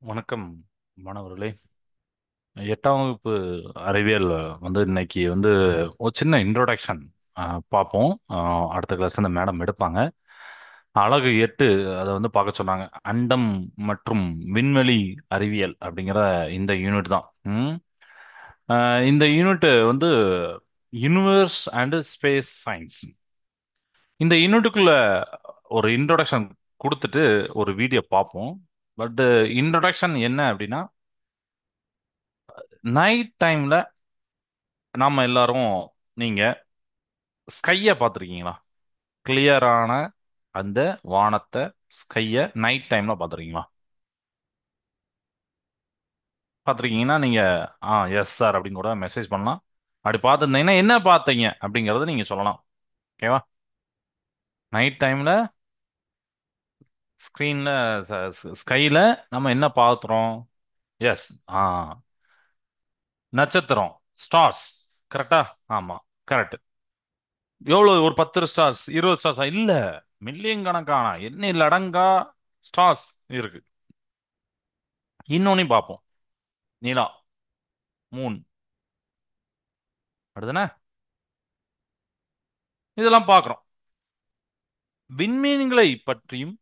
வணக்கம் மாணவர்களே. 8ஆம் வகுப்பு அறிவியல் இன்னைக்கு ஒரு சின்ன இன்ட்ரோடக்ஷன் பார்ப்போம். அடுத்த கிளாஸ் அந்த மேடம் எடுப்பாங்க. அழகு 8 அதை பார்க்க சொன்னாங்க. அண்டம் மற்றும் விண்வெளி அறிவியல் அப்படிங்கிற இந்த யூனிட் தான். இந்த unit universe and space science. இந்த யூனிட்டுக்குள்ள ஒரு இன்ட்ரோடக்ஷன் கொடுத்துட்டு ஒரு வீடியோ பார்ப்போம். பட் இன்ட்ரோடக்ஷன் என்ன அப்படின்னா, நைட் டைம்ல நாம எல்லாரும், நீங்க ஸ்கைய பார்த்துருக்கீங்களா? கிளியரான அந்த வானத்தை, ஸ்கைய நைட் டைம்ல பார்த்துருக்கீங்களா? பார்த்துருக்கீங்கன்னா நீங்க எஸ் சார் அப்படின்னு கூட மெசேஜ் பண்ணலாம். அப்படி பார்த்துருந்தீங்கன்னா என்ன பார்த்தீங்க அப்படிங்கறத நீங்க சொல்லலாம். ஓகேவா? நைட் டைம்ல ஸ்க்ரீன்ல, ஸ்கைல நம்ம என்ன பார்த்துறோம்? எஸ். ஆ நட்சத்திரம், ஸ்டார்ஸ். கரெக்டா? ஆமா, கரெக்ட். எவ்வளவு? ஒரு 10 ஸ்டார்ஸ், 20 ஸ்டார்ஸா? இல்ல, மில்லியன் கணக்கான எண்ணில் அடங்கா ஸ்டார்ஸ் இருக்கு. இன்னொன்னையும் பார்ப்போம். நிலா, மூன், அடுத்தன இதெல்லாம் பார்க்குறோம். விண்மீன்களை பற்றியும்,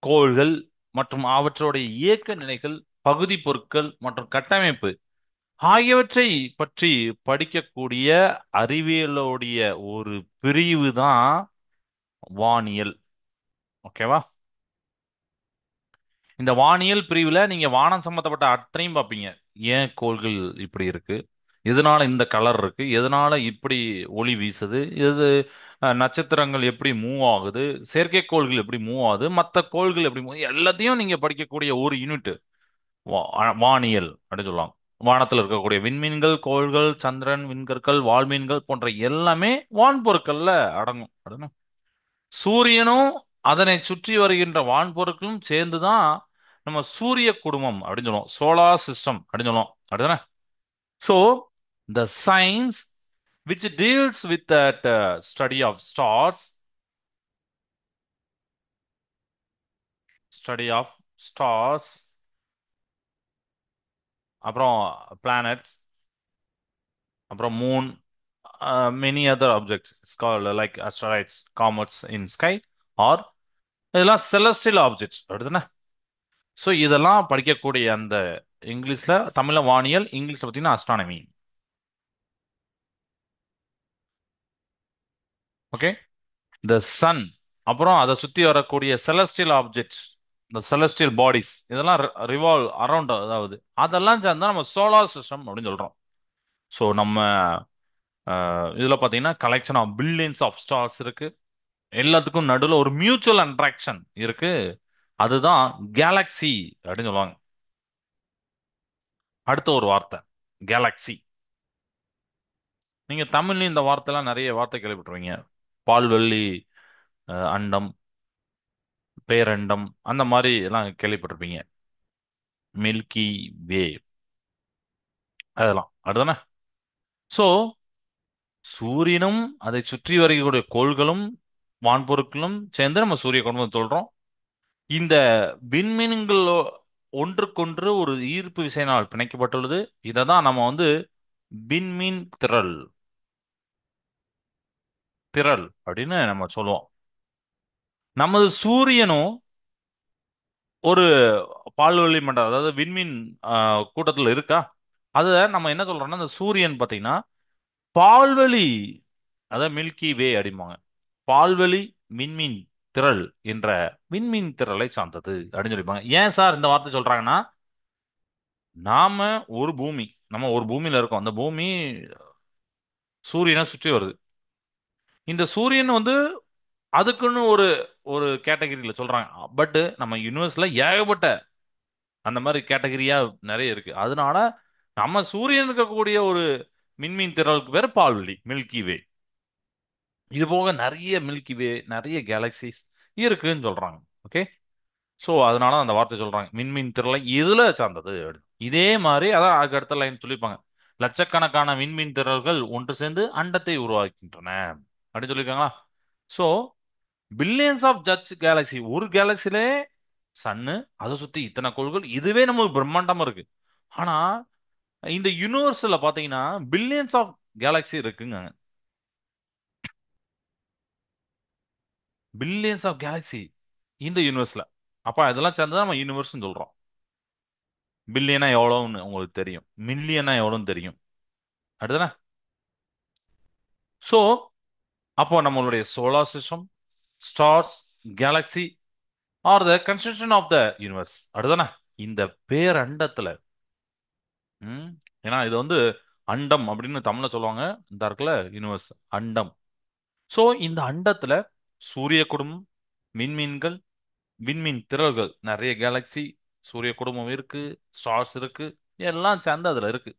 கோள்கள் மற்றும் அவற்றோடைய இயக்க நிலைகள், பகுதி பொருட்கள் மற்றும் கட்டமைப்பு ஆகியவற்றை பற்றி படிக்கக்கூடிய அறிவியலோடைய ஒரு பிரிவு தான் வானியல். ஓகேவா? இந்த வானியல் பிரிவுல நீங்க வானம் சம்பந்தப்பட்ட அத்தனையும் பார்ப்பீங்க. ஏன் கோள்கள் இப்படி இருக்கு, எதனால இந்த கலர் இருக்கு, எதனால இப்படி ஒளி வீசுது, எது நட்சத்திரங்கள் எப்படி மூவ் ஆகுது, செயற்கைக்கோள்கள் எப்படி மூவ் ஆகுது, மற்ற கோள்கள் எப்படி move எல்லாத்தையும் நீங்க படிக்கக்கூடிய ஒரு யூனிட் வானியல் அப்படின்னு சொல்லுவாங்க. வானத்தில் இருக்கக்கூடிய விண்மீன்கள், கோள்கள், சந்திரன், விண்கற்கள், வால்மீன்கள் போன்ற எல்லாமே வான்பொருட்கள்ல அடங்கும். அப்படின்னா சூரியனும் அதனை சுற்றி வருகின்ற வான்பொருட்களும் சேர்ந்துதான் நம்ம சூரிய குடும்பம் அப்படின்னு சொல்லுவோம். சோலார் சிஸ்டம் அப்படின்னு சொல்லுவோம். அப்படிதானே? So the science which deals with that study of stars, study of stars, அப்புறம் planets, அப்புறம் moon, many other objects. It's called like asteroids, comets in sky, or இதெல்லாம் celestial objects. அப்படிதானே? ஸோ இதெல்லாம் படிக்கக்கூடிய அந்த இங்கிலீஷ்ல, தமிழ்ல வானியல், இங்கிலீஷ்ல பார்த்தீங்கன்னா அஸ்ட்ரானமி. ஓகே. த சன், அப்புறம் அதை சுற்றி வரக்கூடிய செலஸ்டியல் ஆப்ஜெக்ட்ஸ், இந்த செலஸ்டியல் பாடிஸ், இதெல்லாம் ரிவால்வ் அரௌண்ட், அதாவது அதெல்லாம் சேர்ந்தா நம்ம சோலார் சிஸ்டம் அப்படின்னு சொல்றோம். ஸோ நம்ம இதுல பார்த்தீங்கன்னா collection of billions of stars இருக்கு. எல்லாத்துக்கும் நடுவில் ஒரு மியூச்சுவல் அட்ராக்ஷன் இருக்கு. அதுதான் கேலக்ஸி அப்படின்னு சொல்லுவாங்க. அடுத்த ஒரு வார்த்தை கேலக்ஸி. நீங்க தமிழ்ல இந்த வார்த்தைலாம் நிறைய வார்த்தை கேள்விப்பட்டிருவீங்க. பால்வெள்ளி, அண்டம், பேரண்டம், அந்த மாதிரி எல்லாம் கேள்விப்பட்டிருப்பீங்க. மில்கி வே, அதெல்லாம் அதுதானே? ஸோ சூரியனும் அதை சுற்றி வரக்கூடிய கோள்களும் வான்பொருட்களும் சேர்ந்து நம்ம சூரிய குடும்பம் சொல்றோம். இந்த விண்மீன்கள் ஒன்றுக்கொன்று ஒரு ஈர்ப்பு விசையினால் பிணைக்கப்பட்டுள்ளது. இதை தான் நம்ம விண்மீன் திரள், திரள் அப்படின்னு நம்ம சொல்லுவோம். நமது சூரியனும் ஒரு பால்வெளி மண்டலம், அதாவது விண்மீன் கூட்டத்தில் இருக்கா? அதை நம்ம என்ன சொல்றோம்னா, அந்த சூரியன் பார்த்தீங்கன்னா பால்வெளி, அதாவது மில்கி வே அப்படிம்பாங்க. பால்வெளி விண்மீன் திரள் என்ற விண்மீன் திரளை சார்ந்தது அப்படின்னு சொல்லிப்பாங்க. ஏன் சார் இந்த வார்த்தை சொல்றாங்கன்னா, நாம ஒரு பூமி, நம்ம ஒரு பூமியில இருக்கோம். அந்த பூமி சூரியனை சுற்றி வருது. இந்த சூரியன் அதுக்குன்னு ஒரு ஒரு கேட்டகரியில சொல்றாங்க. பட் நம்ம யூனிவர்ஸ்ல ஏகப்பட்ட அந்த மாதிரி கேட்டகரியா நிறைய இருக்கு. அதனால நம்ம சூரியன் இருக்கக்கூடிய ஒரு விண்மீன் திரளுக்கு பேர் பால்வெளி, மில்கி வே. இது போக நிறைய மில்கி வே, நிறைய கேலக்சிஸ் இருக்குன்னு சொல்றாங்க. ஓகே. ஸோ அதனால அந்த வார்த்தை சொல்றாங்க விண்மீன் திரளை இதுல சார்ந்தது அப்படின்னு. இதே மாதிரி அதான் அதுக்கு அடுத்த லைன் சொல்லியிருப்பாங்க. லட்சக்கணக்கான விண்மீன் திரள்கள் ஒன்று சேர்ந்து அண்டத்தை உருவாக்கின்றன அப்படின்னு சொல்லியிருக்காங்களா? So billions of judge galaxy, ஒரு கேலக்சிலே சன்னு, அதை சுத்தி இத்தனை கோள்கள், இதுவே நமக்கு பிரம்மாண்டமா இருக்கு. ஆனா இந்த யூனிவர்ஸ்ல பாத்தீங்கன்னா பில்லியன்ஸ் ஆஃப் கேலக்ஸி இருக்குங்க. பில்லியன்ஸ் ஆஃப் கேலக்ஸி இந்த யூனிவர்ஸ்ல. அப்ப இதெல்லாம் சேர்ந்து நம்ம யூனிவர்ஸ் சொல்றோம். பில்லியனா எவ்வளவுன்னு உங்களுக்கு தெரியும், மில்லியனா எவ்வளவுன்னு தெரியும். அடுத்தது, சோ அப்போ நம்மளுடைய solar system, stars, galaxy or the construction of the universe. அடுத்தானே இந்த பேரண்டத்துல, ம், ஏன்னா இது வந்து அண்டம் அப்படின்னு தமிழ்ல சொல்லுவாங்க. இந்த இருக்குல்ல யூனிவர்ஸ், அண்டம். சோ இந்த அண்டத்துல சூரிய குடும்பம், விண்மீன்கள், விண்மீன் திரள்கள், நிறைய கேலக்ஸி, சூரிய குடும்பம் இருக்கு, ஸ்டார்ஸ் இருக்கு, எல்லாம் சேர்ந்து அதுல இருக்கு.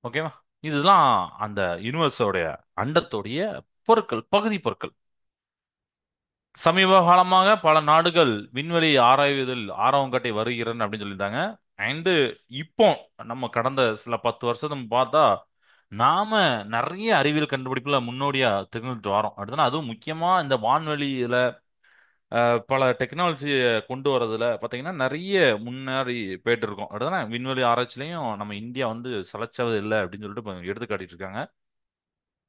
ஓகேவா? இதெல்லாம் அந்த யூனிவர்ஸோடைய, அண்டத்தோடைய பொருட்கள், பகுதி பொருட்கள். சமீப காலமாக பல நாடுகள் விண்வெளி ஆராய்வதில் ஆர்வம் காட்டி வருகிறன்னு அப்படின்னு சொல்லியிருந்தாங்க. அண்டு இப்போ நம்ம கடந்த சில 10 வருஷத்தை பார்த்தா நாம நிறைய அறிவியல் கண்டுபிடிப்புல முன்னோடியா திகழ்ந்துட்டு வரோம். அடுத்தது அதுவும் முக்கியமா இந்த வான்வெளியில பல டெக்னாலஜி கொண்டு வரதுல பாத்தீங்கன்னா நிறைய முன்னேறி போயிட்டு இருக்கோம். அடுத்தது விண்வெளி ஆராய்ச்சிலையும் நம்ம இந்தியா வந்து சளைச்சது இல்லை அப்படின்னு சொல்லிட்டு இப்ப எடுத்து காட்டிட்டு இருக்காங்க.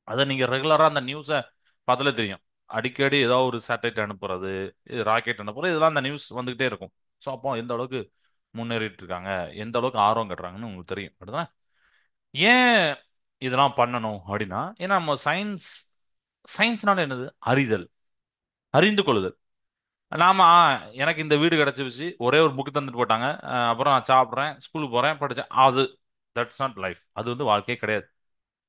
அதை நீங்க ரெகுலரா அந்த நியூஸை பார்த்தாலே தெரியும். அடிக்கடி ஏதாவது ஒரு சேட்டலைட் அனுப்புறது, ராக்கெட் அனுப்புறது, இதெல்லாம் அந்த நியூஸ் வந்துகிட்டே இருக்கும். ஸோ அப்போ எந்த அளவுக்கு முன்னேறிட்டு இருக்காங்க, எந்த அளவுக்கு ஆர்வம் கட்டுறாங்கன்னு உங்களுக்கு தெரியும். அப்படிதான் ஏன் இதெல்லாம் பண்ணணும் அப்படின்னா, ஏன்னா நம்ம சயின்ஸ், சயின்ஸ்னால என்னது, அறிதல், அறிந்து கொள்ளுதல். நாம எனக்கு இந்த வீடு கிடைச்சிருச்சு, ஒரே ஒரு புக்கு தந்துட்டு போட்டாங்க, அப்புறம் நான் சாப்பிட்றேன், ஸ்கூலுக்கு போறேன், படிச்சேன், அது தட்ஸ் நாட் லைஃப். அது வந்து வாழ்க்கையே கிடையாது.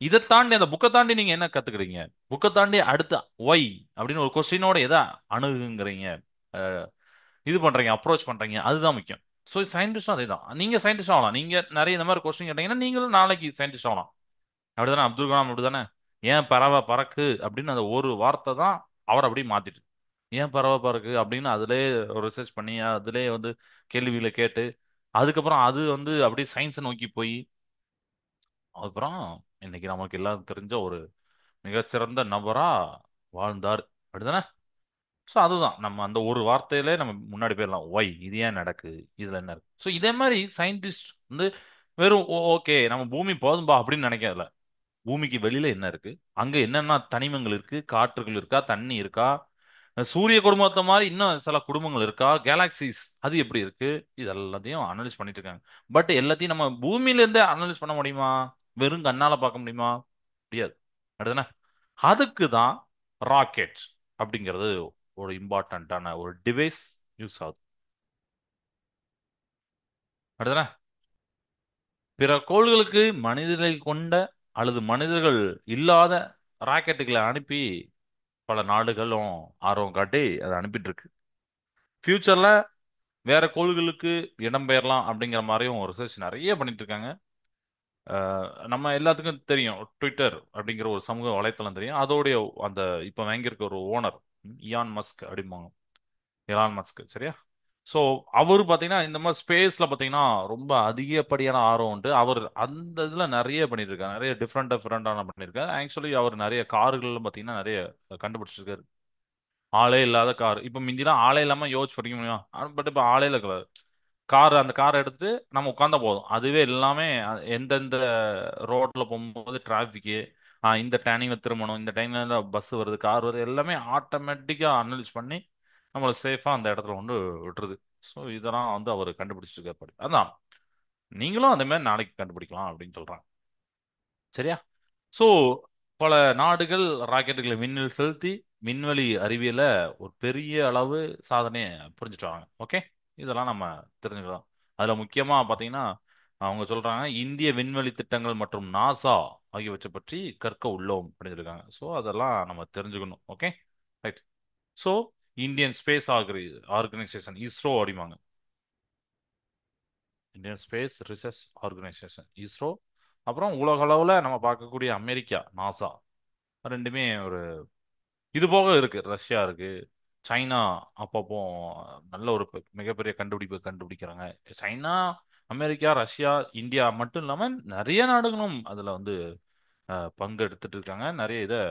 இதை தாண்டி, அந்த புக்கை தாண்டி நீங்க என்ன கத்துக்கிறீங்க, புக்கை தாண்டி அடுத்து ஒய் அப்படின்னு ஒரு கொஸ்டினோட எதை அணுகுங்கிறீங்க, அஹ், இது பண்றீங்க, அப்ரோச் பண்றீங்க, அதுதான் முக்கியம். ஸோ சயின்டிஸ்டும் அதே தான். நீங்க சயின்டிஸ்ட் ஆகலாம், நீங்க நிறைய இந்த மாதிரி கொஸ்டின் கேட்டீங்கன்னா நீங்களும் நாளைக்கு சயின்டிஸ்ட் ஆகலாம். அப்படிதானே அப்துல் கலாம் அப்படிதானே? ஏன் பறவை பறக்கு அப்படின்னு அந்த ஒரு வார்த்தை தான் அவர் அப்படியே மாத்திட்டு, ஏன் பறவை பறக்கு அப்படின்னு அதிலே ரிசர்ச் பண்ணி அதிலே வந்து கேள்விகளை கேட்டு, அதுக்கப்புறம் அது வந்து அப்படியே சயின்ஸை நோக்கி போய், அப்புறம் இன்னைக்கு நமக்கு எல்லாம் தெரிஞ்ச ஒரு மிகச்சிறந்த நபரா வாழ்ந்தார். அப்படிதானே? ஸோ அதுதான் நம்ம அந்த ஒரு வார்த்தையிலே நம்ம முன்னாடி போயிடலாம். ஒய், இது ஏன் நடக்கு, இதுல என்ன இருக்கு. ஸோ இதே மாதிரி சயின்டிஸ்ட் வந்து வெறும் ஓகே நம்ம பூமி போதும்பா அப்படின்னு நினைக்கிறதுல, பூமிக்கு வெளியில என்ன இருக்கு, அங்க என்னென்ன தனிமங்கள் இருக்கு, காற்றுகள் இருக்கா, தண்ணி இருக்கா, சூரிய குடும்பத்தை மாதிரி இன்னும் சில குடும்பங்கள் இருக்கா, கேலாக்சிஸ் அது எப்படி இருக்கு, இது எல்லாத்தையும் அனலைஸ் பண்ணிட்டு இருக்காங்க. பட் எல்லாத்தையும் நம்ம பூமியில இருந்தே அனலைஸ் பண்ண முடியுமா, வெறும் கண்ணால பார்க்க முடியுமா, முடியாது. அடுத்தன அதுக்கு தான் ராக்கெட் அப்படிங்கிறது ஒரு இம்பார்ட்டன்டான ஒரு டிவைஸ் யூஸ் ஆகுது. அடுத்தன பிற கோள்களுக்கு மனிதர்கள் கொண்ட அல்லது மனிதர்கள் இல்லாத ராக்கெட்டுகளை அனுப்பி பல நாடுகளும் ஆர்வம் காட்டி அதை அனுப்பிட்டு இருக்கு. ஃபியூச்சர்ல வேற கோள்களுக்கு இடம்பெயரலாம் அப்படிங்கிற மாதிரியும் ரிசர்ச் நிறைய பண்ணிட்டு இருக்காங்க. நம்ம எல்லாத்துக்கும் தெரியும் ட்விட்டர் அப்படிங்கிற ஒரு சமூக வலைத்தளம் தெரியும். அதோடைய அந்த இப்ப வாங்கியிருக்க ஒரு ஓனர் இயான் மஸ்க் அப்படிம்பாங்க, எலான் மஸ்க், சரியா? ஸோ அவர் பார்த்தீங்கன்னா இந்த மாதிரி ஸ்பேஸ்ல பார்த்தீங்கன்னா ரொம்ப அதிகப்படியான ஆர்வம் உண்டு. அவர் அந்த இதுல நிறைய பண்ணிட்டு இருக்காரு, நிறைய டிஃப்ரெண்ட் டிஃப்ரெண்டான பண்ணியிருக்காரு. ஆக்சுவலி அவர் நிறைய கார்கள்லாம் பார்த்தீங்கன்னா நிறைய கண்டுபிடிச்சிருக்காரு. ஆளே இல்லாத கார், இப்ப மிந்திலாம் ஆளே இல்லாம யோசிச்சு படிக்க முடியும். பட் இப்ப ஆளே இல்ல கார், அந்த காரை எடுத்துட்டு நம்ம உட்காந்தா போதும், அதுவே எல்லாமே எந்தெந்த ரோட்ல போகும்போது டிராபிக்கு, இந்த டைனிங்ல திரும்பணும், இந்த டைம்ல பஸ் வருது, கார் வருது, எல்லாமே ஆட்டோமேட்டிக்கா அனலைஸ் பண்ணி நம்மளை சேஃபா அந்த இடத்துல கொண்டு விட்டுருது. ஸோ இதெல்லாம் வந்து அவர் கண்டுபிடிச்சிருக்காரு. அதான் நீங்களும் அதே மாதிரி நாளைக்கு கண்டுபிடிக்கலாம் அப்படின்னு சொல்றாங்க. சரியா? சோ பல நாடுகள் ராக்கெட்டுகளை விண்ணில் செலுத்தி விண்வெளி அறிவியல ஒரு பெரிய அளவு சாதனையை புரிஞ்சுட்டு வராங்க. ஓகே, இதெல்லாம் நம்ம தெரிஞ்சுக்கலாம். அதுல முக்கியமா பாத்தீங்கன்னா அவங்க சொல்றாங்க இந்திய விண்வெளி திட்டங்கள் மற்றும் நாசா ஆகியவற்றை பற்றி கற்க உள்ளோம் அப்படின்னு இருக்காங்க. ஸோ அதெல்லாம் நம்ம தெரிஞ்சுக்கணும். Okay, right. So Indian space organisation, ISRO அப்படிம்பாங்க. Indian space research organisation, ISRO. அப்புறம் உலக அளவுல நம்ம பார்க்கக்கூடிய அமெரிக்கா, நாசா. ரெண்டுமே ஒரு, இது போக இருக்கு ரஷ்யா இருக்கு, சைனா அப்பப்போ நல்ல ஒரு மிகப்பெரிய கண்டுபிடிப்பு கண்டுபிடிக்கிறாங்க. சைனா, அமெரிக்கா, ரஷ்யா, இந்தியா மட்டும் இல்லாம நிறைய நாடுகளும் அதுல வந்து பங்கு எடுத்துட்டு இருக்காங்க, நிறைய இதை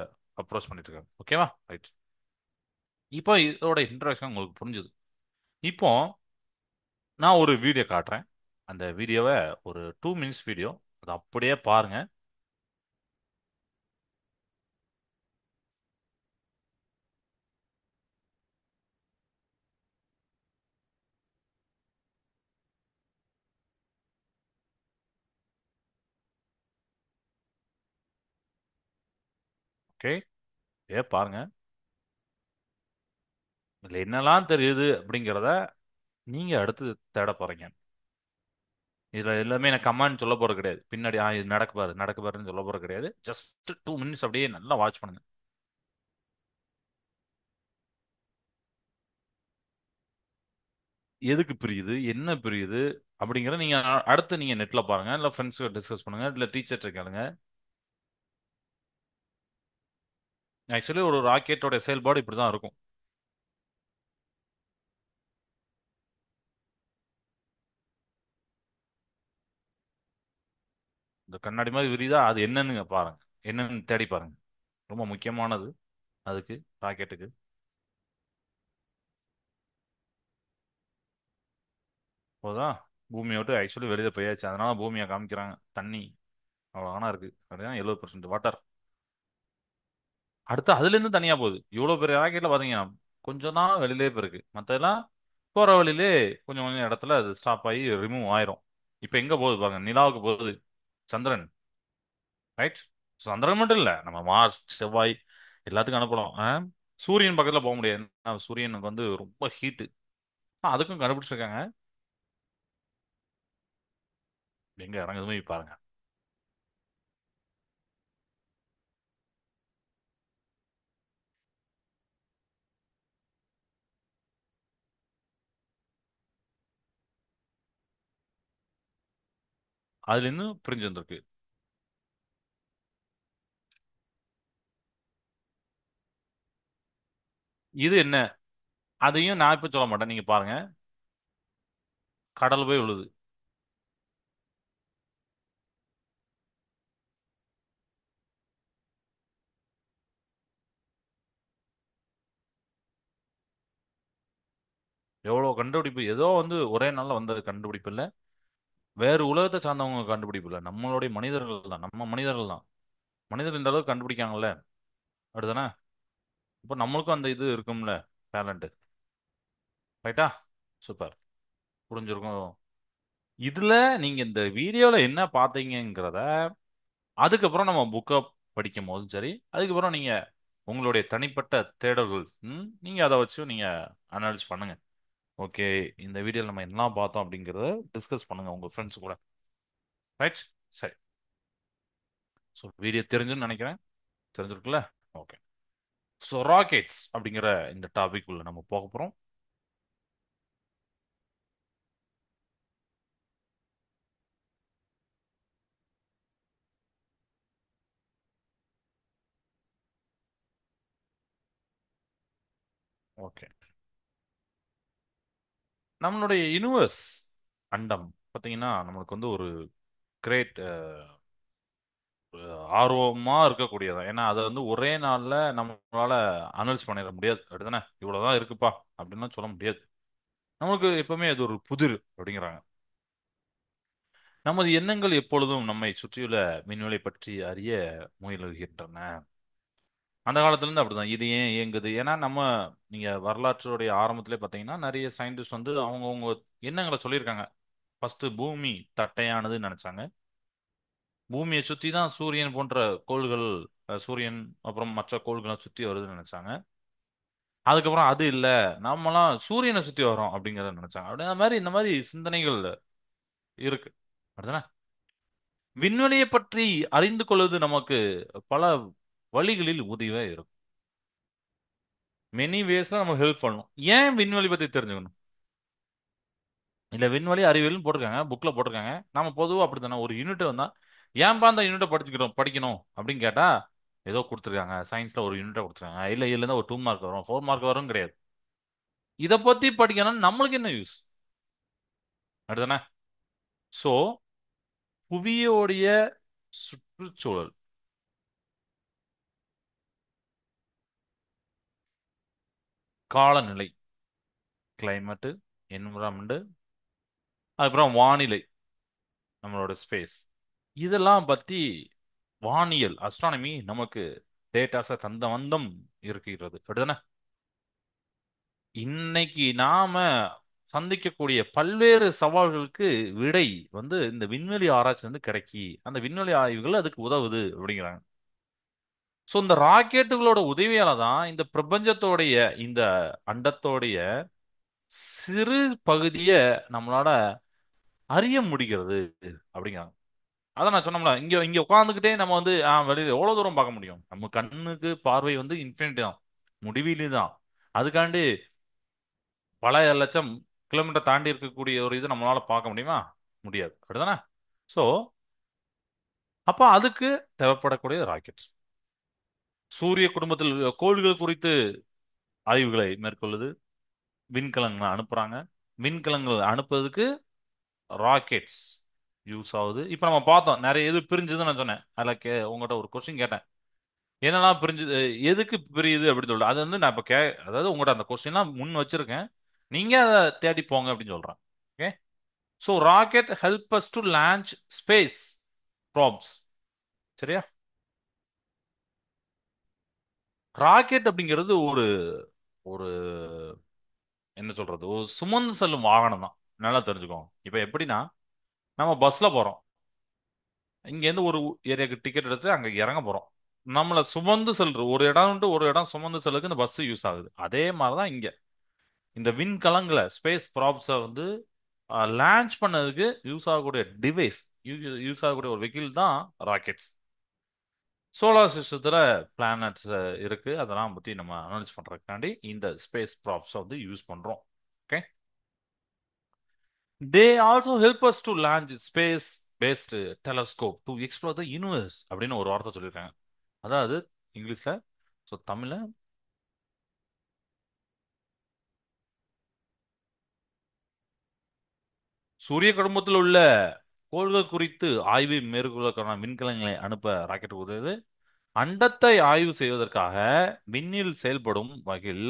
அப்ரோச் பண்ணிட்டு இருக்காங்க. ஓகேவா, ரைட். இப்போ இதோட இன்ட்ரோடக்ஷன் உங்களுக்கு புரிஞ்சுது. இப்போ நான் ஒரு வீடியோ காட்டுறேன். அந்த வீடியோவை ஒரு 2 மினிட்ஸ் வீடியோ. அதை அப்படியே பாருங்க. ஓகே, ஏ பாருங்க. இதுல என்னெல்லாம் தெரியுது அப்படிங்கிறத நீங்க அடுத்து தேட போறீங்க. இதுல எல்லாமே எனக்கு கமெண்ட் சொல்ல போறது கிடையாது. பின்னாடி இது நடக்கு பாரு நடக்கு பாருன்னு சொல்ல போறது கிடையாது. ஜஸ்ட் 2 மினிட்ஸ் அப்படியே நல்லா வாட்ச் பண்ணுங்க. எதுக்கு பிரியுது, என்ன பிரியுது அப்படிங்கறத நீங்க அடுத்து நீங்க நெட்ல பாருங்க, இல்ல ஃப்ரெண்ட்ஸ் டிஸ்கஸ் பண்ணுங்க, இல்ல டீச்சர்கிட்ட கேளுங்க. ஆக்சுவலி ஒரு ராக்கெட்டோட செயல்பாடு இப்படிதான் இருக்கும். இந்த கண்ணாடி மாதிரி விரியுதா, அது என்னன்னு பாருங்க. என்னன்னு தேடி பாருங்க. ரொம்ப முக்கியமானது அதுக்கு, ராக்கெட்டுக்கு. போதா, பூமியை விட்டு ஆக்சுவலி வெளியே போயாச்சு. அதனால பூமியை காமிக்கிறாங்க. தண்ணி அவ்வளோ இருக்கு. அப்படின்னா 70% வாட்டர். அடுத்து அதுல இருந்து தனியா போகுது. இவ்வளவு பெரிய ராக்கெட்ல பாத்தீங்கன்னா கொஞ்சம் தான் வெளியிலே போயிருக்கு. மத்ததெல்லாம் போற வழியிலே கொஞ்சம் கொஞ்சம் இடத்துல அது ஸ்டாப் ஆகி ரிமூவ் ஆயிரும். இப்ப எங்க போகுது பாருங்க, நிலாவுக்கு போகுது. சந்திரன். ரைட். சந்திரன் மட்டும் இல்ல, நம்ம மார்ஸ், செவ்வாய் எல்லாத்துக்கும் அனுப்பலாம். சூரியன் பக்கத்துல போக முடியாது. ஏன்னா சூரியனுக்கு வந்து ரொம்ப ஹீட்டு. அதுக்கும் கண்டுபிடிச்சிருக்காங்க. எங்க இறங்குதுமே பாருங்க. அதுல இருந்து பிரிஞ்சு வந்திருக்கு. இது என்ன, அதையும் நான் இப்ப சொல்ல மாட்டேன், நீங்க பாருங்க. கடல் போய் விழுது. எவ்வளவு கண்டுபிடிப்பு! ஏதோ வந்து ஒரே நாள்ல வந்தது கண்டுபிடிப்பு இல்ல. வேறு உலகத்தை சார்ந்தவங்க கண்டுபிடிப்பு இல்ல. நம்மளுடைய மனிதர்கள் தான், நம்ம மனிதர்கள் தான். மனிதர்கள் இந்த அளவுக்கு கண்டுபிடிக்காங்கல்ல. அப்படிதானே? இப்போ நம்மளுக்கும் அந்த இது இருக்கும்ல, டேலண்ட். ரைட்டா? சூப்பர். புரிஞ்சிருக்கும். இதுல நீங்க இந்த வீடியோல என்ன பாத்தீங்கங்கிறத அதுக்கப்புறம் நம்ம புக்கை படிக்கும் போதும் சரி, அதுக்கப்புறம் நீங்க உங்களுடைய தனிப்பட்ட தேடல்கள், நீங்க அதை வச்சு நீங்க அனலைஸ் பண்ணுங்க. ஓகே, இந்த வீடியோல நம்ம என்ன பார்த்தோம் அப்படிங்கறத டிஸ்கஸ் பண்ணுங்க உங்க ஃப்ரெண்ட்ஸ் கூட. ரைட். சரி. ஸோ வீடியோ தெரிஞ்சுன்னு நினைக்கிறேன். தெரிஞ்சிருக்குல்ல? ஓகே. ஸோ ராக்கெட்ஸ் அப்படிங்கிற இந்த டாபிக் உள்ள நம்ம போக போறோம். ஓகே. நம்மளுடைய யுனிவர்ஸ், அண்டம் பார்த்தீங்கன்னா நம்மளுக்கு வந்து ஒரு கிரேட் ஆர்வமா இருக்கக்கூடியதான். ஏன்னா அதை வந்து ஒரே நாள்ல நம்மளால அனலைஸ் பண்ணிட முடியாது. அப்படிதானே? இவ்வளவுதான் இருக்குப்பா அப்படின்னு சொல்ல முடியாது. நமக்கு எப்பவுமே அது ஒரு புதிர் அப்படிங்கிறாங்க. நமது எண்ணங்கள் எப்பொழுதும் நம்மை சுற்றியுள்ள மின்வெளி பற்றி அறிய முயலுகின்றன. அந்த காலத்துல இருந்து அப்படிதான். இது ஏன் இயங்குது? ஏன்னா நம்ம, நீங்க வரலாற்றுடைய ஆரம்பத்திலே பார்த்தீங்கன்னா நிறைய சயின்டிஸ்ட் வந்து அவங்கவுங்க எண்ணங்களை சொல்லியிருக்காங்க. ஃபர்ஸ்ட் பூமி தட்டையானதுன்னு நினைச்சாங்க. பூமியை சுத்தி தான் சூரியன் போன்ற கோள்கள், சூரியன் அப்புறம் மற்ற கோள்களை சுத்தி வருதுன்னு நினைச்சாங்க. அதுக்கப்புறம் அது இல்ல, நாமெல்லாம் சூரியனை சுத்தி வரோம் அப்படிங்கறத நினைச்சாங்க. அப்படி அந்த மாதிரி இந்த மாதிரி சிந்தனைகள் இருக்கு. அப்படிதானே? விண்வெளியை பற்றி அறிந்து கொள்வது நமக்கு பல வழிகளில் உதவியா இருக்கும். மெனி வேஸ்ல நமக்கு ஹெல்ப் பண்ணும். ஏன் விண்வெளி பத்தி தெரிஞ்சுக்கணும்? இல்ல, விண்வெளி அறிவியல்னு போட்டிருக்காங்க, புக்ல போட்டிருக்காங்க. நாம பொதுவா அப்படித்தானே ஒரு யூனிட் வந்தா ஏன்பா அந்த யூனிட்டை படிக்கணும் அப்படின்னு கேட்டா, ஏதோ கொடுத்துருக்காங்க சயின்ஸ்ல ஒரு யூனிட்டை கொடுத்துருக்காங்க, இல்ல இதுல இருந்து ஒரு 2 மார்க் வரும் 4 மார்க் வரும் கிடையாது. இத பத்தி படிக்கணும் நம்மளுக்கு என்ன யூஸ்? அப்படிதானே? சோ புவியோடைய சுற்றுச்சூழல், காலநிலை, கிளைமேட், என்விரான்மெண்ட், அதுக்கப்புறம் வானிலை, நம்மளோட ஸ்பேஸ், இதெல்லாம் பத்தி வானியல் அஸ்ட்ரானமி நமக்கு டேட்டாஸை தந்த வந்தம் இருக்கிறது, அப்படிதானே? இன்னைக்கு நாம சந்திக்கக்கூடிய பல்வேறு சவால்களுக்கு விடை இந்த விண்வெளி ஆராய்ச்சி கிடைக்கி அந்த விண்வெளி ஆய்வுகள் அதுக்கு உதவுது அப்படிங்கிறாங்க. ஸோ இந்த ராக்கெட்டுகளோட உதவியால தான் இந்த பிரபஞ்சத்தோடைய, இந்த அண்டத்தோடைய சிறு பகுதியை நம்மளால அறிய முடிகிறது அப்படிங்கிறாங்க. அதான் நான் சொன்னோம்ல, இங்க இங்க உட்காந்துக்கிட்டே நம்ம வெளியில எவ்வளவு தூரம் பார்க்க முடியும்? நம்ம கண்ணுக்கு பார்வை இன்ஃபினிட்டி தான், முடிவிலி தான். அதுக்காண்டி பல லட்சம் கிலோமீட்டர் தாண்டி இருக்கக்கூடிய ஒரு இது நம்மளால பார்க்க முடியுமா? முடியாது, அப்படிதானே? சோ அப்ப அதுக்கு தேவைப்படக்கூடிய ராக்கெட். சூரிய குடும்பத்தில் கோள்கள் குறித்து ஆய்வுகளை மேற்கொள்ளுது, விண்கலங்களை அனுப்புறாங்க. விண்கலங்கள் அனுப்புறதுக்கு ராக்கெட்ஸ் யூஸ் ஆகுது. இப்ப நம்ம பார்த்தோம் நிறைய இது பிரிஞ்சுதுன்னு நான் சொன்னேன். அதில் உங்கள்கிட்ட ஒரு கொஸ்டின் கேட்டேன், என்னெல்லாம் பிரிஞ்சுது, எதுக்கு பிரியுது அப்படின்னு சொல்லிட்டு. அது நான் இப்ப அதாவது உங்கள்கிட்ட அந்த கொஸ்டின்லாம் முன் வச்சிருக்கேன், நீங்க அதை தேடி போங்க அப்படின்னு சொல்றேன். Okay. So rocket help us to launch space props. சரியா? ராக்கெட் அப்படிங்கிறது ஒரு ஒரு என்ன சொல்றது, ஒரு சுமந்து செல்லும் வாகனம் தான். நல்லா தெரிஞ்சுக்கோங்க. இப்ப எப்படின்னா, நம்ம பஸ்ல போறோம், இங்க இருந்து ஒரு ஏரியாக்கு டிக்கெட் எடுத்து அங்க இறங்க போறோம். நம்மள சுமந்து செல்ற ஒரு இடம் விட்டு ஒரு இடம் சுமந்து செல்லுக்கு இந்த பஸ் யூஸ் ஆகுது. அதே மாதிரிதான் இங்க இந்த விண்கலங்களை ஸ்பேஸ் ப்ராப்ஸை லான்ச் பண்ணதுக்கு யூஸ் ஆகக்கூடிய டிவைஸ், யூஸ் ஆகக்கூடிய ஒரு வெஹிக்கிள் தான் ராக்கெட்ஸ். சோலார் சிஸ்டத்துல பிளானட்ஸ் இருக்கு, அதெல்லாம் பத்தி நம்ம அனலைஸ் பண்றதுக்காண்டி இந்த ஸ்பேஸ் ப்ராப்ஸ் யூஸ் பண்றோம். Okay. They also help us to launch space based telescope to explore the universe அப்படின்னு ஒரு வார்த்தை சொல்லியிருக்காங்க. அதாவது இங்கிலீஷ்ல, ஸோ தமிழ்ல, சூரிய குடும்பத்தில் உள்ள கோள்கள் குறித்து ஆய்வு மேற்கொள்வதற்கான விண்கலங்களை அனுப்ப ராக்கெட் உதவுது. அண்டத்தை ஆய்வு செய்வதற்காக விண்ணில் செயல்படும் வகையில்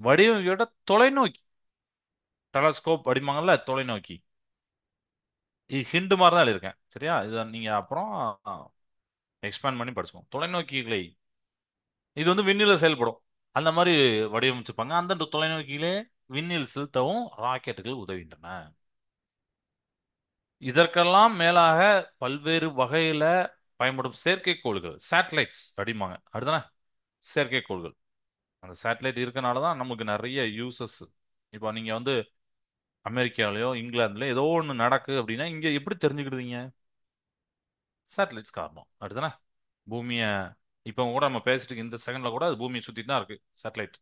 வடிவமைக்கப்பட்ட தொலைநோக்கி, டெலஸ்கோப் அடிப்பாங்கல்ல, தொலைநோக்கி. இது ஹிண்ட் மாதிரி தான் இருக்கேன், சரியா? இதை நீங்க அப்புறம் எக்ஸ்பேண்ட் பண்ணி படிச்சுக்கோங்க. தொலைநோக்கிகளை இது விண்ணில செயல்படும், அந்த மாதிரி வடிவமைச்சிருப்பாங்க. அந்த தொலைநோக்கியிலே விண்ணில் செலுத்தவும் ராக்கெட்டுகள் உதவுகின்றன. இதற்கெல்லாம் மேலாக பல்வேறு வகையில பயன்படும் செயற்கைக்கோள்கள், சேட்டலைட்ஸ் அப்படிம்பாங்க, அப்படிதானே? செயற்கைக்கோள்கள், அந்த சேட்டலைட் இருக்கனால தான் நமக்கு நிறைய யூசஸ். இப்போ நீங்க அமெரிக்காலயோ இங்கிலாந்துலயோ ஏதோ ஒன்று நடக்கு அப்படின்னா இங்க எப்படி தெரிஞ்சுக்கிடுவீங்க? சேட்டலைட்ஸ் காரணம், அப்படிதானே? பூமியை இப்போ கூட நம்ம பேசிட்டு இருக்க இந்த செகண்ட்ல கூட அது பூமியை சுத்தி தான் இருக்கு, சேட்டலைட்.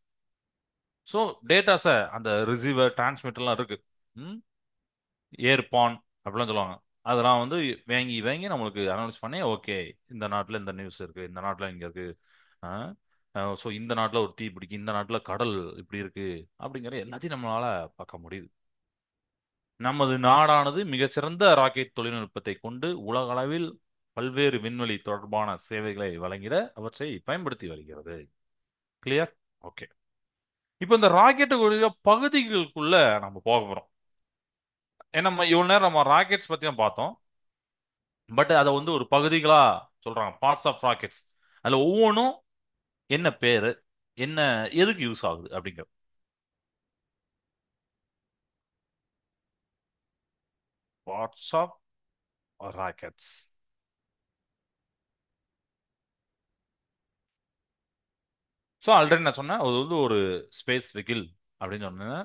ஸோ டேட்டாஸை அந்த ரிசீவர் டிரான்ஸ்மிட்டர்லாம் இருக்கு. ம் ஏர்பான் அப்படிலாம் சொல்லுவாங்க. அதெல்லாம் வாங்கி வாங்கி நம்மளுக்கு அனௌன்ஸ் பண்ணி, ஓகே, இந்த நாட்டில் இந்த நியூஸ் இருக்கு, இந்த நாட்டில் இங்க இருக்கு, ஸோ இந்த நாட்டில் ஒரு தீ பிடிக்கு, இந்த நாட்டில் கடல் இப்படி இருக்கு, அப்படிங்கிற எல்லாத்தையும் நம்மளால பார்க்க முடியுது. நமது நாடானது மிகச்சிறந்த ராக்கெட் தொழில்நுட்பத்தை கொண்டு உலக அளவில் பல்வேறு விண்வெளி தொடர்பான சேவைகளை வழங்கிட அவற்றை பயன்படுத்தி வருகிறது. கிளியர்? ஓகே. இப்போ இந்த ராக்கெட்டுடைய பகுதிகளுக்குள்ள நம்ம போக போறோம். ஏன்னா நம்ம இவ்வளவு நேரம் நம்ம ராக்கெட்ஸ் பத்தி தான் பார்த்தோம். பட் அதை ஒரு பகுதிகளா சொல்றாங்க, பார்ட்ஸ் ஆஃப் ராக்கெட்ஸ். அதுல ஒவ்வொன்றும் என்ன பேரு, என்ன, எதுக்கு யூஸ் ஆகுது அப்படிங்கிறது. Parts of rockets. So already நான் சொன்னேன், அது ஒரு ஸ்பேஸ் வெஹிக்கிள் அப்படின்னு சொன்னேன்.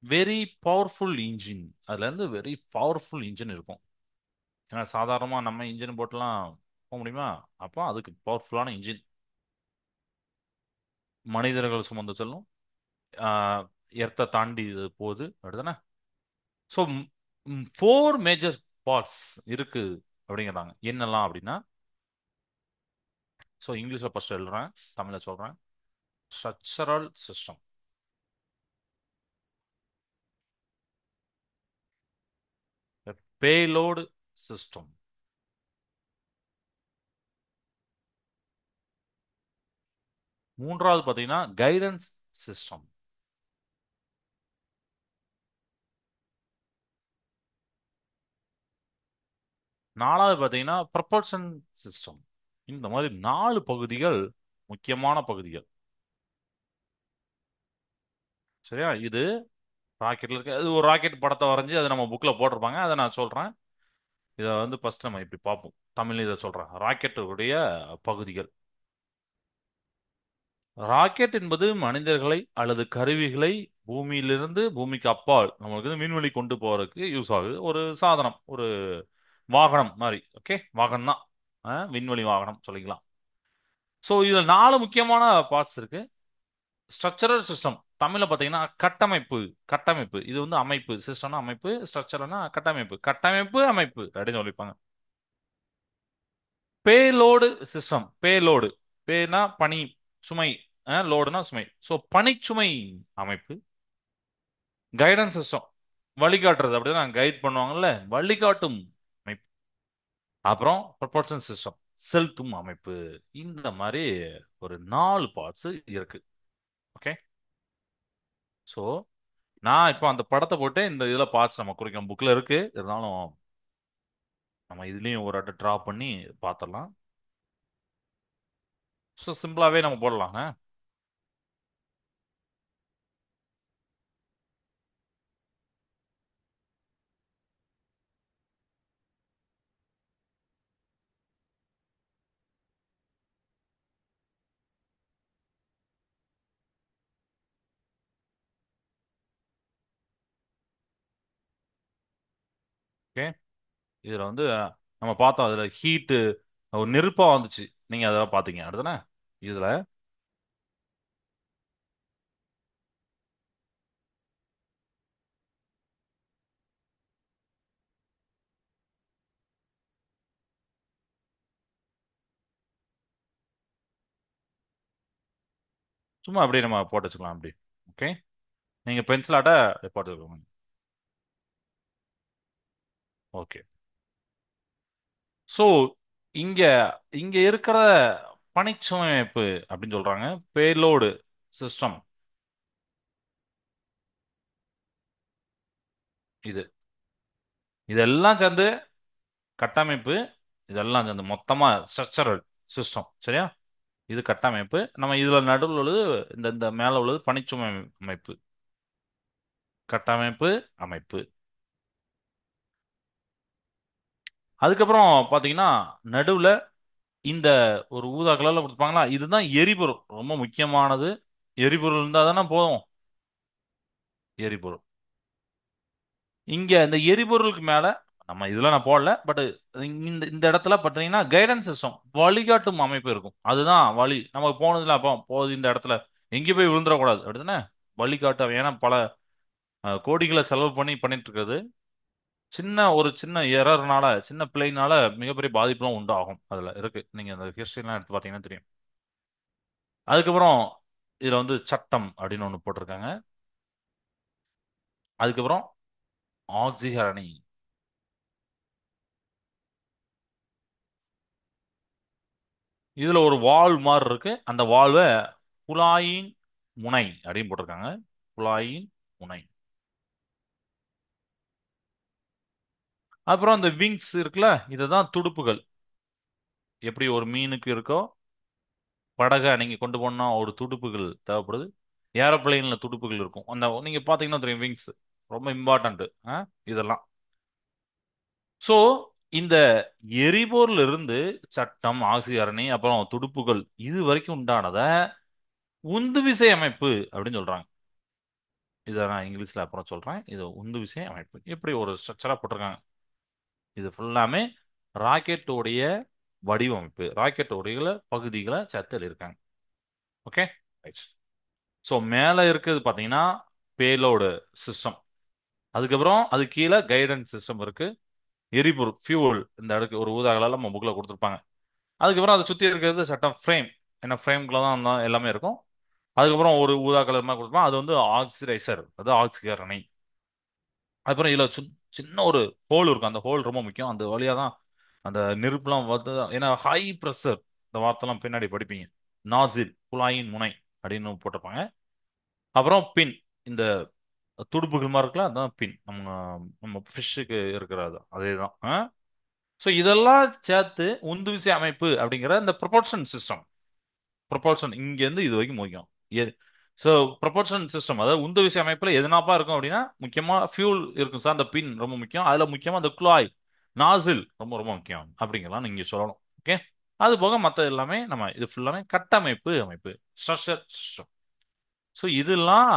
வெரி பவர்ஃபுல் இன்ஜின், அதுல இருந்து வெரி பவர்ஃபுல் இன்ஜின் இருக்கும். ஏன்னா சாதாரணமா நம்ம இன்ஜின் போட்டுலாம் போக முடியுமா? அப்போ அதுக்கு பவர்ஃபுல்லான இன்ஜின். மனிதர்கள் சுமந்து செல்லும், எர்த்தை தாண்டி இது போகுது, அப்படிதானே? ஸோ 4 மேஜர் பார்ட்ஸ் இருக்கு அப்படிங்கிறாங்க. என்னெல்லாம் அப்படின்னா, ஸோ இங்கிலீஷ்ல ஃபர்ஸ்ட் எழுதுறேன், தமிழ்ல சொல்றேன். ஸ்ட்ரக்சரல் சிஸ்டம், பேலோடு சிஸ்டம், மூன்றாவது பாத்தீங்கன்னா கைடன்ஸ் சிஸ்டம். நாலாவது பாத்தீங்கன்னா ப்ரொபல்ஷன் சிஸ்டம். இந்த மாதிரி 4 பகுதிகள் முக்கியமான பகுதிகள். சரியா? இது ராக்கெட்ல இருக்கு. அது ஒரு ராக்கெட் படத்தை வரைஞ்சி அதை நம்ம புக்ல போட்டிருப்பாங்க, அதை நான் சொல்றேன். இதை வந்து ஃபர்ஸ்ட் நம்ம இப்படி பார்ப்போம். தமிழ் இதை சொல்றேன். ராக்கெட்டுடைய பகுதிகள். ராக்கெட் என்பது மனிதர்களை அல்லது கருவிகளை பூமியிலிருந்து பூமிக்கு அப்பால் நம்மளுக்கு வந்து விண்வெளி கொண்டு போறதுக்கு யூஸ் ஆகுது. ஒரு சாதனம், ஒரு வாகனம் மாதிரி. ஓகே, வாகனம் தான். விண்வெளி வாகனம் சொல்லிக்கலாம். ஸோ இதுல 4 முக்கியமான பார்ட்ஸ் இருக்கு. ஸ்ட்ரக்சரல் சிஸ்டம், தமிழ்ல பாத்தீங்கன்னா கட்டமைப்பு. கட்டமைப்பு இது வந்து அமைப்பு. சிஸ்டம்னா அமைப்பு, ஸ்ட்ரக்சர்னா கட்டமைப்பு. கட்டமைப்பு அமைப்பு அப்படின்னு சொல்லிப்பாங்க. Payload system. பேலோடு, பேனா பனி, சுமை, லோடுனா சுமை. ஸோ பனிச்சுமை அமைப்பு. கைடன்ஸ் சிஸ்டம், வழிகாட்டுறது. அப்படின்னா கைட் பண்ணுவாங்கல்ல, வழிகாட்டும் அமைப்பு. அப்புறம் ப்ரொபல்ஷன் சிஸ்டம், செலுத்தும் அமைப்பு. இந்த மாதிரி ஒரு 4 பார்ட்ஸ் இருக்கு. ஓகே. ஸோ நான் இப்போ அந்த படத்தை போட்டு இந்த இதில் பார்ட்ஸ் நம்ம குறிக்கும். புக்கில் இருக்கு, இருந்தாலும் நம்ம இதுலேயும் ஒரு வாட்டி ட்ரா பண்ணி பார்த்துடலாம். ஸோ சிம்பிளாகவே நம்ம போடலாம். ஓகே. இதில் வந்து நம்ம பார்த்தோம், அதில் ஹீட்டு ஒரு நெருப்பாக வந்துச்சு. நீங்கள் அதெல்லாம் பார்த்தீங்க அடுத்தானே இதில். சும்மா அப்படியே நம்ம போட்டு வச்சுக்கலாம் அப்படி. ஓகே. நீங்கள் பென்சிலாட்ட போட்டு வச்சுக்கோங்க. ஓகே. ஸோ இங்க இங்க இருக்கிற பணிச்சுமைப்பு அப்படின்னு சொல்றாங்க. பேலோடு சிஸ்டம் இது. இதெல்லாம் சேர்ந்து கட்டமைப்பு. இதெல்லாம் சேர்ந்து மொத்தமா ஸ்ட்ரக்சரல் சிஸ்டம். சரியா? இது கட்டமைப்பு. நம்ம இதுல நடுவில் உள்ளது, இந்த இந்த மேல உள்ளது பணிச்சுமை அமைப்பு. கட்டமைப்பு, அமைப்பு. அதுக்கப்புறம் பாத்தீங்கன்னா நடுவுல இந்த ஒரு ஊதா கலர்ல கொடுத்துருப்பாங்களா, இதுதான் எரிபொருள். ரொம்ப முக்கியமானது. எரிபொருள் இருந்தா தானே போதும். எரிபொருள். இங்க இந்த எரிபொருளுக்கு மேல நம்ம இதெல்லாம் நான் போடல, பட் இந்த இந்த இடத்துல பாத்தீங்கன்னா கைடன்ஸ் சிஸ்டம், வழிகாட்டும் அமைப்பு இருக்கும். அதுதான் வழி. நம்ம போனதுல அப்போ போகுது இந்த இடத்துல எங்கேயும் போய் விழுந்துடக்கூடாது அப்படிதானே. வழிகாட்டும். ஏன்னா பல கோடிகளை செலவு பண்ணி பண்ணிட்டு இருக்கிறது. ஒரு சின்ன எரர்னால, சின்ன பிழைனால மிகப்பெரிய பாதிப்புலாம் உண்டாகும். அதுல இருக்கு. நீங்க அந்த ஹிஸ்டரிலாம் எடுத்து பாத்தீங்கன்னா தெரியும். அதுக்கப்புறம் இதுல வந்து சட்டம் அப்படின்னு ஒண்ணு போட்டிருக்காங்க. அதுக்கப்புறம் ஆக்சிகரணி. இதுல ஒரு வால்வ் மாதிரி இருக்கு. அந்த வால்வை குழாயின் முனை அப்படின்னு போட்டிருக்காங்க. குழாயின் முனை. அப்புறம் இந்த விங்ஸ் இருக்குல்ல, இதுதான் துடுப்புகள். எப்படி ஒரு மீனுக்கு இருக்கோ, படகை நீங்க கொண்டு போனா ஒரு துடுப்புகள் தேவைப்படுது. ஏரோப்ளேன்ல துடுப்புகள் இருக்கும். அந்த நீங்க பாத்தீங்கன்னா தெரியும், விங்ஸ் ரொம்ப இம்பார்ட்டன்ட். இதெல்லாம். சோ இந்த எரிபொருள் இருந்து சட்டம், ஆக்சிகரணி, அப்புறம் துடுப்புகள் இது வரைக்கும் உண்டானத உந்து விசை அமைப்பு அப்படின்னு சொல்றாங்க. இதை நான் இங்கிலீஷ்ல அப்புறம் சொல்றேன். இது உந்து விசை அமைப்பு. இப்படி ஒரு ஸ்ட்ரக்சரா போட்டிருக்காங்க. இது ஃபுல்லாமே ராக்கெட்டோடைய வடிவமைப்பு, ராக்கெட்டோடைய பகுதிகளை சேர்த்து இருக்காங்க. ஓகே. ரைட். ஸோ மேலே இருக்கிறது பார்த்தீங்கன்னா பேலோடு சிஸ்டம். அதுக்கப்புறம் அது கீழே கைடன்ஸ் சிஸ்டம் இருக்கு. எரிபொருள் ஃபியூவல் இந்த அடுக்கு ஒரு ஊதாகலாம் நம்ம புக்கில் கொடுத்துருப்பாங்க. அதுக்கப்புறம் அதை சுற்றி இருக்கிறது சட்டம் ஃப்ரேம். ஏன்னா ஃப்ரேம்குள்ள தான் எல்லாமே இருக்கும். அதுக்கப்புறம் ஒரு ஊதா கலர் மாதிரி கொடுத்துருப்பாங்க. அது வந்து ஆக்சிடைசர், அது ஆக்சிகரணை. அப்புறம் இதுல சின்ன ஒரு ஹோல் இருக்கும். அந்த ஹோல் ரொம்ப முக்கியம். அந்த வழியா தான் அந்த நெருப்புலாம் வந்து, ஏன்னா ஹை ப்ரெஷர், இந்த வார்த்தைலாம் பின்னாடி படிப்பீங்க. நாசில் குழாயின் முனை அப்படின்னு போட்டிருப்பாங்க. அப்புறம் பின், இந்த துடுப்புகள் மாதிரி இருக்கலாம், அதான் பின். நம்ம நம்ம ஃபிஷ்ஷுக்கு இருக்கிறது அதேதான். ஸோ இதெல்லாம் சேர்த்து உந்துவிசை அமைப்பு அப்படிங்கிற இந்த ப்ரொபல்ஷன் சிஸ்டம். ப்ரொபல்ஷன் இங்கேருந்து இது வரைக்கும் முக்கியம். ஸோ ப்ரொபல்ஷன் சிஸ்டம், அதாவது உந்துவிசை அமைப்புல எதுனாப்பா இருக்கும் அப்படின்னா முக்கியமா ஃபியூல் இருக்கும் சார். அந்த பின் ரொம்ப முக்கியம். அதுல முக்கியமா அந்த குழாய், நாசில் ரொம்ப ரொம்ப முக்கியம் அப்படிங்கலாம் நீங்க சொல்லணும். ஓகே. அது போக மற்ற எல்லாமே நம்ம இது ஃபுல்லாமே கட்டமைப்பு அமைப்பு, ஸ்ட்ரக்சர் சிஸ்டம். ஸோ இதெல்லாம்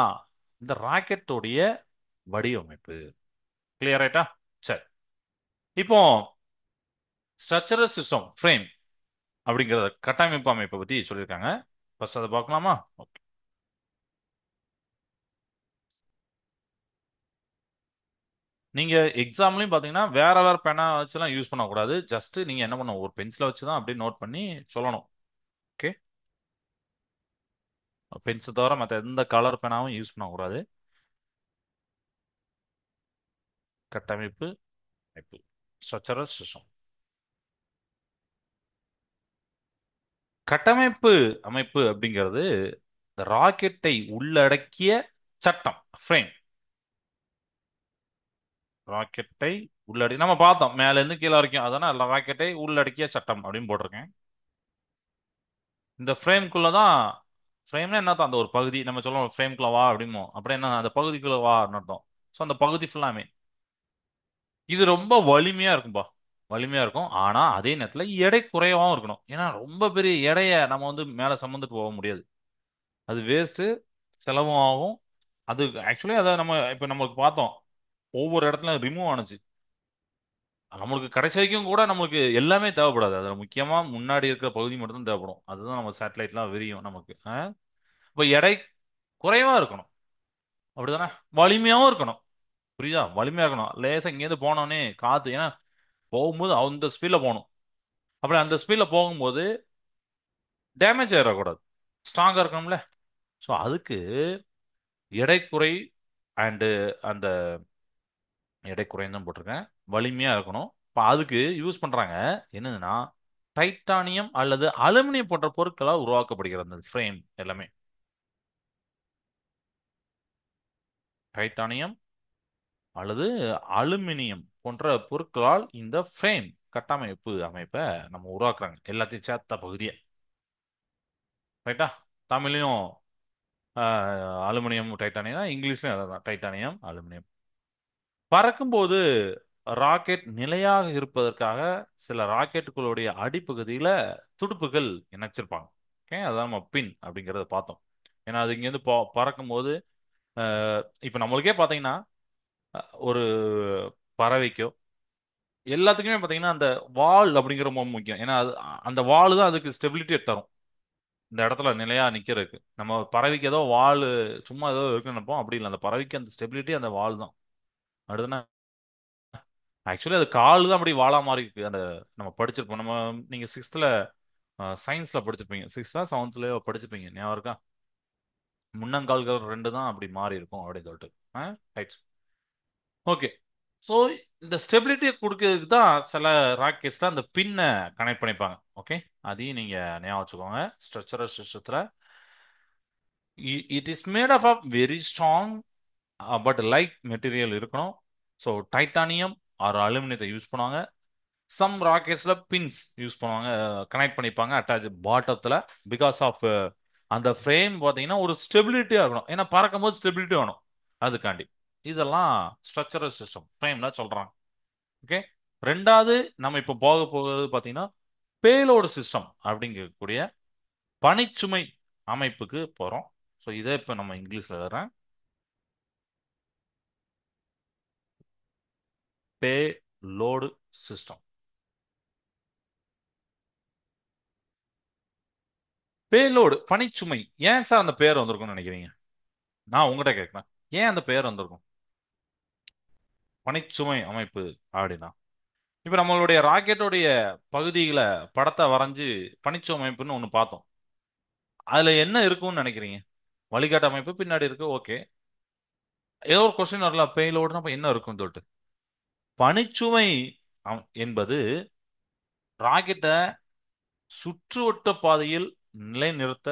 இந்த ராக்கெட்டோடைய வடிவமைப்பு. கிளியர் ஆயிட்டா? சரி. இப்போ ஸ்ட்ரக்சரல் சிஸ்டம் ஃப்ரேம் அப்படிங்கிற கட்டமைப்பு அமைப்பை பத்தி சொல்லியிருக்காங்க. ஃபர்ஸ்ட் அதை பார்க்கலாமா? ஓகே. நீங்க எக்ஸாம்லயும் பாத்தீங்கன்னா வேற வேற பேனா வச்சுலாம் யூஸ் பண்ணக்கூடாது. ஜஸ்ட் நீங்க என்ன பண்ணணும், ஒரு பென்சிலை வச்சு தான் அப்படியே நோட் பண்ணி சொல்லணும். ஓகே. பென்சில் தவிர மற்ற எந்த கலர் பேனாவும் யூஸ் பண்ணக்கூடாது. கட்டமைப்பு அமைப்பு, ஸ்ட்ரக்சரல் சிஸ்டம். கட்டமைப்பு அமைப்பு அப்படிங்கிறது இந்த ராக்கெட்டை உள்ளடக்கிய சட்டம், ஃப்ரேம். ராக்கெட்டை உள்ளடக்கி நம்ம பார்த்தோம் மேல இருந்து கீழே வரைக்கும், அதான ராக்கெட்டை உள்ளடக்கிய சட்டம் அப்படின்னு போட்டிருக்கேன். இந்த ஃப்ரேம்குள்ள தான். ஃப்ரேம்னா என்ன அந்த ஒரு பகுதி நம்ம சொல்லுவோம் ஃப்ரேம்குள்ள வா அப்படிமோ, அப்படியே என்ன அந்த பகுதிக்குள்ள வா அர்த்தம். ஸோ அந்த பகுதி ஃபுல்லாமே இது ரொம்ப வலிமையா இருக்கும்பா. வலிமையா இருக்கும். ஆனா அதே நேரத்துல எடை குறைவாகவும் இருக்கணும். ஏன்னா ரொம்ப பெரிய எடையை நம்ம வந்து மேல சுமந்துட்டு போக முடியாது. அது வேஸ்ட், செலவும் ஆகும். அது ஆக்சுவலி அதை நம்ம இப்ப நம்மளுக்கு பார்த்தோம், ஒவ்வொரு இடத்துல ரிமூவ் ஆனுச்சு. நம்மளுக்கு கடைசி வரைக்கும் கூட நம்மளுக்கு எல்லாமே தேவைப்படாது. அதுல முக்கியமா முன்னாடி இருக்கிற பகுதி மட்டும் தான் தேவைப்படும். அதுதான் நம்ம சேட்டலைட்லாம் விரியும் நமக்கு. இப்போ எடை குறைவா இருக்கணும். அப்படிதானே? வலிமையாவும் இருக்கணும். புரியுதா? வலிமையா இருக்கணும். லேசா இங்கேருந்து போனோடனே காத்து, ஏன்னா போகும்போது அந்த ஸ்பீட்ல போகணும். அப்படி அந்த ஸ்பீட்ல போகும்போது டேமேஜ் ஆயிடக்கூடாது. ஸ்ட்ராங்கா இருக்கணும்ல. ஸோ அதுக்கு எடை குறை அண்டு அந்த எடை குறைன்னு தான் போட்டிருக்கேன். வலிமையா இருக்கணும். இப்போ அதுக்கு யூஸ் பண்றாங்க என்னதுன்னா டைட்டானியம் அல்லது அலுமினியம் போன்ற பொருட்களால் உருவாக்கப்படுகிறது அந்த ஃப்ரேம் எல்லாமே. டைட்டானியம் அல்லது அலுமினியம் போன்ற பொருட்களால் இந்த ஃப்ரேம் கட்டமைப்பு அமைப்பை நம்ம உருவாக்குறாங்க, எல்லாத்தையும் சேர்த்த பகுதியை. ரைட்டா? தமிழ்லையும் அலுமினியம் டைட்டானியம் தான், இங்கிலீஷ்லயும் அதான் டைட்டானியம் அலுமினியம். பறக்கும்போது ராக்கெட் நிலையாக இருப்பதற்காக சில ராக்கெட்டுகளுடைய அடிப்பகுதியில துடுப்புகள் இணைச்சிருப்பாங்க. ஓகே, அதான் நம்ம பின் அப்படிங்கறத பார்த்தோம். ஏன்னா அது இங்கேருந்து பறக்கும்போது இப்ப நம்மளுக்கே பாத்தீங்கன்னா ஒரு பறவைக்கோ எல்லாத்துக்குமே பாத்தீங்கன்னா அந்த வால் அப்படிங்கிற ரொம்ப முக்கியம். ஏன்னா அது அந்த வால் தான் அதுக்கு ஸ்டெபிலிட்டியை தரும். இந்த இடத்துல நிலையா நிக்கிறதுக்கு நம்ம பறவைக்கு ஏதோ வால் சும்மா ஏதோ இருக்குன்னு நினைப்போம். அப்படி இல்லை, அந்த பறவைக்கு அந்த ஸ்டெபிலிட்டி அந்த வால் தான். அடுத்தனா ஆக்சுவலி அது கால் தான் அப்படி வாலா மாதிரி இருக்கு. அந்த நம்ம படிச்சிருப்போம். நம்ம நீங்க சிக்ஸ்த்ல சயின்ஸ்ல படிச்சிருப்பீங்க, சிக்ஸ்த்ல செவன்த்லயோ படிச்சிருப்பீங்க, ஞாபகம் இருக்கா? முன்னங்கால்கள் ரெண்டு தான் அப்படி மாறி இருக்கும் அப்படின்னு சொல்லிட்டு. ரைட். ஓகே. ஸோ இந்த ஸ்டெபிலிட்டியை கொடுக்கறதுக்கு தான் சில ராக்கெட்ஸ்ல அந்த பின்னை கனெக்ட் பண்ணிப்பாங்க. ஓகே, அதையும் நீங்க ஞாபகம் வச்சுக்கோங்க. ஸ்ட்ரக்சரல் சிஸ்டத்துல it is made of very strong but light material இருக்கணும். ஸோ டைட்டானியம் ஆர் அலுமினியத்தை யூஸ் பண்ணுவாங்க. சம் ராக்கெட்ஸ்ல பின்ஸ் யூஸ் பண்ணுவாங்க, கனெக்ட் பண்ணிப்பாங்க அட்டாச் பாட்டத்துல. பிகாஸ் ஆஃப் அந்த ஃப்ரேம் பார்த்தீங்கன்னா ஒரு ஸ்டெபிலிட்டியா இருக்கணும். ஏன்னா பறக்கும் போது ஸ்டெபிலிட்டி வேணும், அதுக்காண்டி. இதெல்லாம் ஸ்ட்ரக்சரல் சிஸ்டம் ஃப்ரேம்ல சொல்றாங்க. ஓகே. ரெண்டாவது நம்ம இப்போ போக போகிறது பார்த்தீங்கன்னா பேலோடு சிஸ்டம் அப்படிங்கக்கூடிய பணிச்சுமை அமைப்புக்கு போறோம். ஸோ இதை இப்போ நம்ம இங்கிலீஷ்ல எழுதுறேன். Payload system. பேலோடு பணிச்சுமை. ஏன் சார் அந்த பேர் வந்திருக்கும்னு நினைக்கிறீங்க? நான் உங்ககிட்ட கேட்கிறேன், ஏன் அந்த பேர் வந்திருக்கும் பணிச்சுமை அமைப்பு அப்படின்னா? இப்ப நம்மளுடைய ராக்கெட்டோடைய பகுதிகளை படத்தை வரைஞ்சு பணிச்சுமை அமைப்புன்னு ஒண்ணு பார்த்தோம். அதுல என்ன இருக்கும்னு நினைக்கிறீங்க? வழிகாட்டு அமைப்பு பின்னாடி இருக்கு, ஓகே. ஏதோ ஒரு கொஸ்டின் வரல, பேலோடுனா அப்ப என்ன இருக்கும்னு சொல்லிட்டு. பணிச்சுமை என்பது ராக்கெட்டை சுற்றுவட்ட பாதையில் நிலைநிறுத்த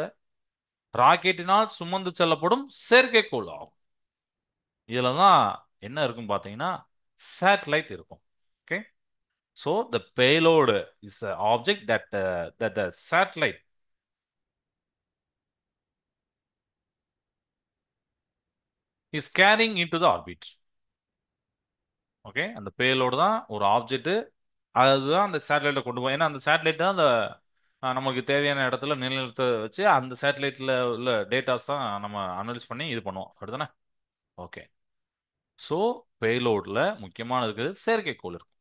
ராக்கெட்டினால் சுமந்து செல்லப்படும் செயற்கைக்கோள் ஆகும். இதுல தான் என்ன இருக்கும் பாத்தீங்கன்னா சேட்டலைட் இருக்கும். Okay. So the payload is an object that the satellite is carrying into the orbit. Okay. அந்த பேலோடு தான் ஒரு ஆப்ஜெக்ட். அதுதான் அந்த சேட்டலைட்டை கொண்டு போய், ஏன்னா அந்த சேட்டலைட் தான் அந்த நமக்கு தேவையான இடத்துல நிலைநிறுத்த வச்சு அந்த சேட்டலைட்ல உள்ள டேட்டாஸ் தான் நம்ம அனலைஸ் பண்ணி இது பண்ணுவோம். அப்படிதானே? ஓகே. ஸோ பேலோட்ல முக்கியமானது இருக்குது செயற்கைக்கோள் இருக்கு.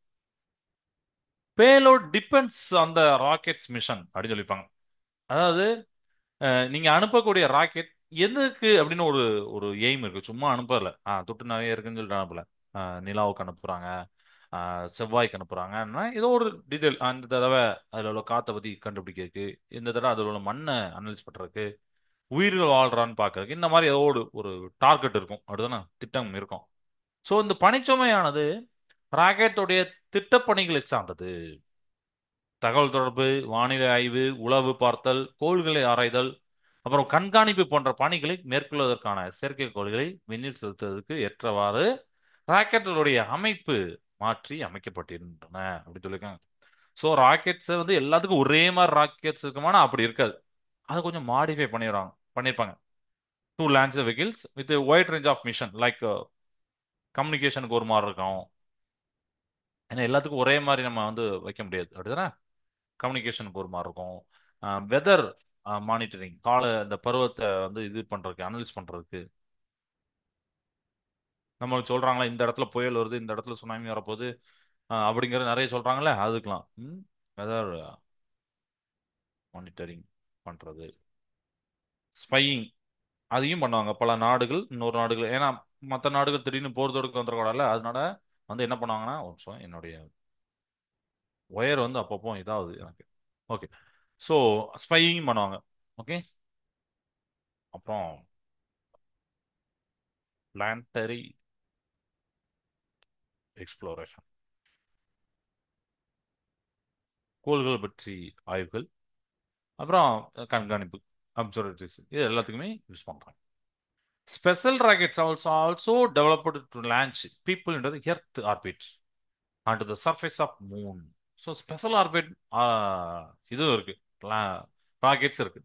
பேலோட் டிபெண்ட்ஸ் அந்த ராக்கெட்ஸ் மிஷன் அப்படின்னு சொல்லிப்பாங்க. அதாவது நீங்க அனுப்பக்கூடிய ராக்கெட் எதுக்கு அப்படின்னு ஒரு ஒரு எய்ம் இருக்கு. சும்மா அனுப்பல. தொட்டு நிறைய இருக்குன்னு சொல்லிட்டு அனுப்பல. நிலாவுக்கு அனுப்புறாங்க, செவ்வாய்க்கு அனுப்புறாங்கன்னா ஏதோ ஒரு டீட்டெயில் அந்த தடவை அதில் உள்ள காற்றை பத்தி கண்டுபிடிக்கிறதுக்கு, இந்த தடவை அதில் உள்ள மண்ணை அனலைஸ் பண்றதுக்கு, உயிர்கள் வாழ்றான்னு பார்க்கறதுக்கு, இந்த மாதிரி ஏதோ ஒரு ஒரு டார்கெட் இருக்கும். அப்படிதானே? திட்டம் இருக்கும். ஸோ இந்த பணிச்சுமையானது ராக்கெட்டோடைய திட்டப்பணிகளை சார்ந்தது. தகவல் தொடர்பு, வானிலை ஆய்வு, உளவு பார்த்தல், கோள்களை ஆராய்தல், அப்புறம் கண்காணிப்பு போன்ற பணிகளை மேற்கொள்வதற்கான செயற்கைக்கோள்களை விண்ணில் செலுத்துவதற்கு ஏற்றவாறு ராக்கெட்டுடைய அமைப்பு மாற்றி அமைக்கப்பட்டிருக்கின்றன அப்படின்னு சொல்லியிருக்காங்க. ஸோ ராக்கெட்ஸை வந்து எல்லாத்துக்கும் ஒரே மாதிரி ராக்கெட்ஸ் இருக்குமானா அப்படி இருக்காது. அதை கொஞ்சம் மாடிஃபை பண்ணியிருப்பாங்க. To launch vehicles with wide range of mission like கம்யூனிகேஷனுக்கு ஒரு மாதிரி இருக்கும். ஏன்னா எல்லாத்துக்கும் ஒரே மாதிரி நம்ம வந்து வைக்க முடியாது. அப்படிதானே? கம்யூனிகேஷனுக்கு ஒரு மாதிரி இருக்கும். வெதர் மானிட்டரிங், இந்த பருவத்தை வந்து இது பண்றதுக்கு, அனலைஸ் பண்றதுக்கு, நம்மளுக்கு சொல்றாங்களா இந்த இடத்துல புயல் வருது, இந்த இடத்துல சுனாமி வரப்போகுது, அப்படிங்கிறது நிறைய சொல்றாங்களே, அதுக்கெல்லாம் வெதர் மானிட்டரிங் பண்றது, ஸ்பையிங் அதையும் பண்ணுவாங்க. பல நாடுகள் இன்னொரு நாடுகள், ஏன்னா மற்ற நாடுகள் திடீர்னு போர் தொடுக்க வந்துடக்கூடாதுல்ல, அதனால வந்து என்ன பண்ணுவாங்கன்னா, ஒரு நிமிஷம், என்னுடைய ஒயர் வந்து அப்பப்போ இதாகுது எனக்கு. ஓகே. ஸோ ஸ்பையிங் பண்ணுவாங்க. ஓகே. அப்புறம் பிளான்டரி எக்ஸ்ப்ளோரேஷன், கோள்கள் பற்றி ஆய்வுகள், அப்புறம் கண்காணிப்பு, அப்சர்வேட்டரிஸ், இது எல்லாத்துக்குமே யூஸ் பண்றாங்க. Special rockets also developed to launch people into the earth orbit and the surface of moon. So special orbit இதுவும் இருக்கு, ராக்கெட்ஸ் இருக்கு.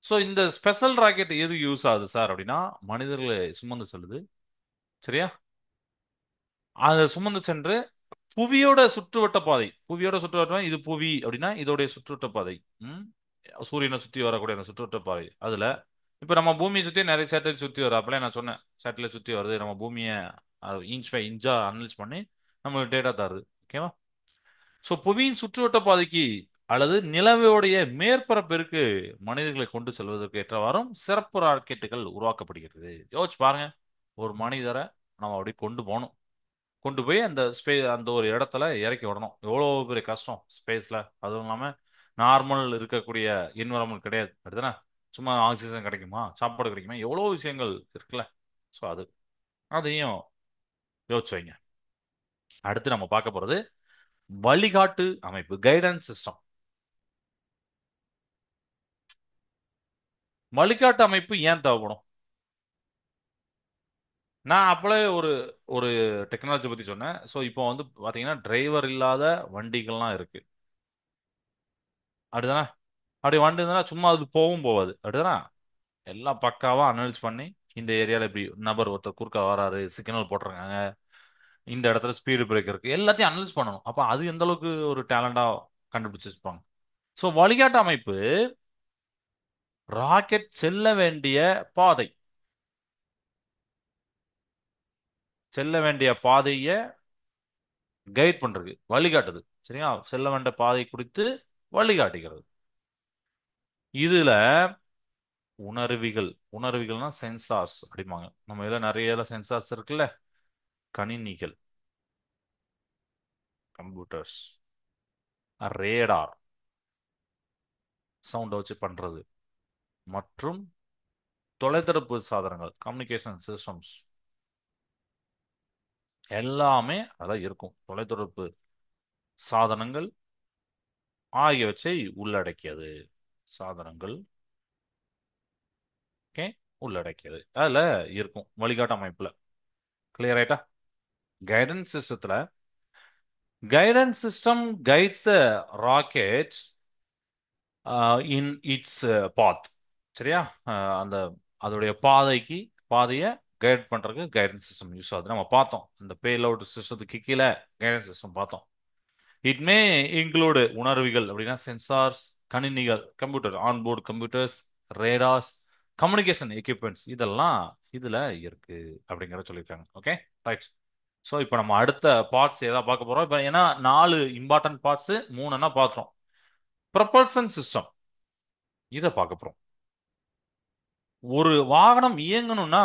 ஸோ இந்த ஸ்பெஷல் ராக்கெட் எது யூஸ் ஆகுது சார் அப்படின்னா, மனிதர்களை சுமந்து செல்லுது. சரியா? அதை சுமந்து சென்று புவியோட சுற்றுவட்ட பாதை, புவியோட சுற்றுவட்ட இது புவி அப்படின்னா இதோடைய சுற்றுவட்ட பாதை, ம், சூரியனை சுற்றி வரக்கூடிய அந்த சுற்றுவட்ட பாதை, அதுல இப்ப நம்ம பூமியை சுத்தி நிறைய சேட்டலைட் சுத்தி வர, அப்பல நான் சொன்னேன் சேட்டலைட் சுத்தி வருது, நம்ம பூமியை இன்ச் பை இன்ச்சா அனலைஸ் பண்ணி நம்மளுக்கு டேட்டா தருது. ஓகேவா? ஸோ புவியின் சுற்றுவட்ட பாதைக்கு அல்லது நிலவுடைய மேற்பரப்பிற்கு மனிதர்களை கொண்டு செல்வதற்கு ஏற்றவாறும் சிறப்பு ராக்கெட்டுகள் உருவாக்கப்படுகிறது. யோசிச்சு பாருங்க, ஒரு மனிதரை நம்ம அப்படி கொண்டு போகணும், கொண்டு போய் அந்த அந்த ஒரு இடத்துல இறக்கி விடணும். எவ்வளோ பெரிய கஷ்டம் ஸ்பேஸ்ல. அதுவும் இல்லாம நார்மல் இருக்கக்கூடிய என்விரான்மெண்ட் கிடையாது. அடுத்தனா சும்மா ஆக்சிஜன் கிடைக்குமா, சாப்பாடு கிடைக்குமா, எவ்வளோ விஷயங்கள் இருக்குல்ல. ஸோ அதையும் யோசிச்சு வைங்க. அடுத்து நம்ம பார்க்க போறது வழிகாட்டு அமைப்பு, கைடன்ஸ் சிஸ்டம். வழிகாட்டு அமைப்பு ஏன் தேவைப்படும்? நான் அப்பளே ஒரு ஒரு டெக்னாலஜி பத்தி சொன்னேன். ஸோ இப்போ வந்து பாத்தீங்கன்னா டிரைவர் இல்லாத வண்டிகள்லாம் இருக்கு. அப்படிதானே? அப்படி வண்டி இருந்தா சும்மா அது போகவும் போகாது. அப்படிதானே? எல்லாம் பக்காவா அனலைஸ் பண்ணி இந்த ஏரியால இப்படி நபர் ஒருத்தர் குறுக்க வராரு, சிக்னல் போட்டிருக்காங்க, இந்த இடத்துல ஸ்பீடு பிரேக் இருக்கு, எல்லாத்தையும் அனலைஸ் பண்ணணும். அப்ப அது எந்த அளவுக்கு ஒரு டேலண்டா கண்டுபிடிச்சிருப்பாங்க. ஸோ வழிகாட்டு அமைப்பு ராக்கெட் செல்ல வேண்டிய பாதை, செல்ல வேண்டிய பாதையை கைட் பண்றது, வழிகாட்டுது. சரியா? செல்ல வேண்டிய பாதை குறித்து வழிகாட்டுகிறது. இதுல உணர்விகள்னா சென்சார்ஸ் அப்படிம்பாங்க. நம்ம இதுல நிறைய சென்சார்ஸ் இருக்குல்ல, கணினிகள், கம்ப்யூட்டர்ஸ், ரேடார், சவுண்ட் வச்சு பண்றது, மற்றும் தொலைத்தொடர்பு சாதனங்கள், கம்யூனிகேஷன் சிஸ்டம்ஸ், எல்லாமே அதான் இருக்கும். தொலைத்தொடர்பு சாதனங்கள் ஆகியவற்றை உள்ளடக்கியது. சாதனங்கள், ஓகே, உள்ளடக்கியது அதுல இருக்கும் வழிகாட்டு அமைப்புல. கிளியர் ஆயிட்டா? கைடன்ஸ் சிஸ்டத்துல guidance system guides the rocket in its path. சரியா? அந்த அதோடைய பாதையை கைட் பண்றதுக்கு கைடன்ஸ் சிஸ்டம் யூஸ் ஆகுது. நம்ம பார்த்தோம் இந்த பேலோட் சிஸ்டத்துக்கு கீழே கைடன்ஸ் சிஸ்டம் பார்த்தோம். இட் மே இன்க்ளூடு உணர்விகள் அப்படின்னா சென்சார்ஸ், கணினிகள், computer, onboard computers, radars, communication equipments, இதெல்லாம் இதுல இருக்கு அப்படிங்கிறத சொல்லியிருக்காங்க. Okay, right. ஸோ இப்போ நம்ம அடுத்த பார்ட்ஸ் ஏதாவது பார்க்க போறோம். இப்போ ஏன்னா 4 இம்பார்ட்டன்ட் பார்ட்ஸ் 3 பார்த்தோம். ப்ரொபல்சன் சிஸ்டம் இதை பார்க்க போறோம். ஒரு வாகனம் இயங்கணும்னா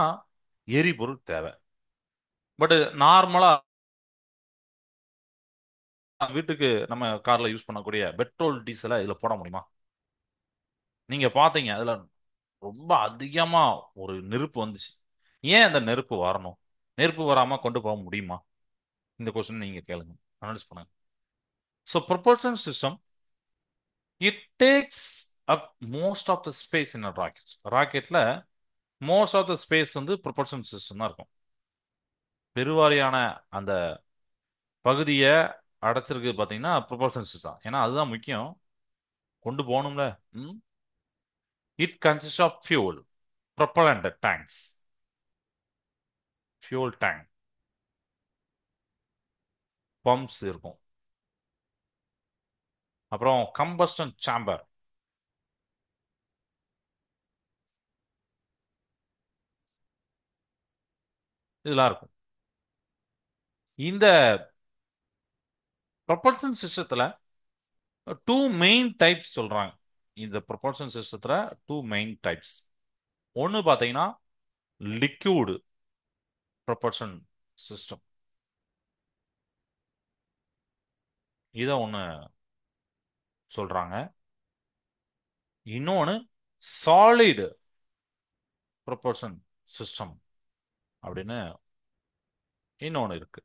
எரிபொருள் தேவை. பட் நார்மலா வீட்டுக்கு நம்ம கார்ல யூஸ் பண்ணக்கூடிய பெட்ரோல் டீசலை இதுல போட முடியுமா? நீங்க பாத்தீங்க அதுல ரொம்ப அதிகமா ஒரு நெருப்பு வந்துச்சு. ஏன் அந்த நெருப்பு வரணும்? நெருப்பு வராம கொண்டு போக முடியுமா? இந்த கொஸ்டின் நீங்க கேளுங்க, அனலைஸ் பண்ணுங்க. So propulsion system it takes up most of the space in rocket. ராக்கெட்ல மோஸ்ட் ஆஃப் த ஸ்பேஸ் வந்து ப்ரொபல்ஷன் சிஸ்டம் தான் இருக்கும். பெருவாரியான அந்த பகுதியை அடைச்சிருக்கு பார்த்தீங்கன்னா ப்ரொபல்ஷன் சிஸ்டம். ஏன்னா அதுதான் முக்கியம், கொண்டு போகணும்ல. It consist of fuel, propellant tanks, fuel tank, pumps இருக்கும், அப்புறம் கம்பஸ்டன் சாம்பர், இதெல்லாம் இருக்கும். இந்த ப்ரொபல்ஷன் சிஸ்டத்துல டூ மெயின் டைப்ஸ் சொல்றாங்க. இந்த ப்ரொபல்ஷன் சிஸ்டத்துல டூ மெயின் டைப்ஸ். ஒன்னு பாத்தீங்கன்னா லிக்யூடு ப்ரொபல்ஷன் சிஸ்டம், இத ஒண்ணு சொல்றாங்க. இன்னொன்னு சாலிட் ப்ரொபல்ஷன் சிஸ்டம் அப்படின்னு இன்னொன்னு இருக்கு.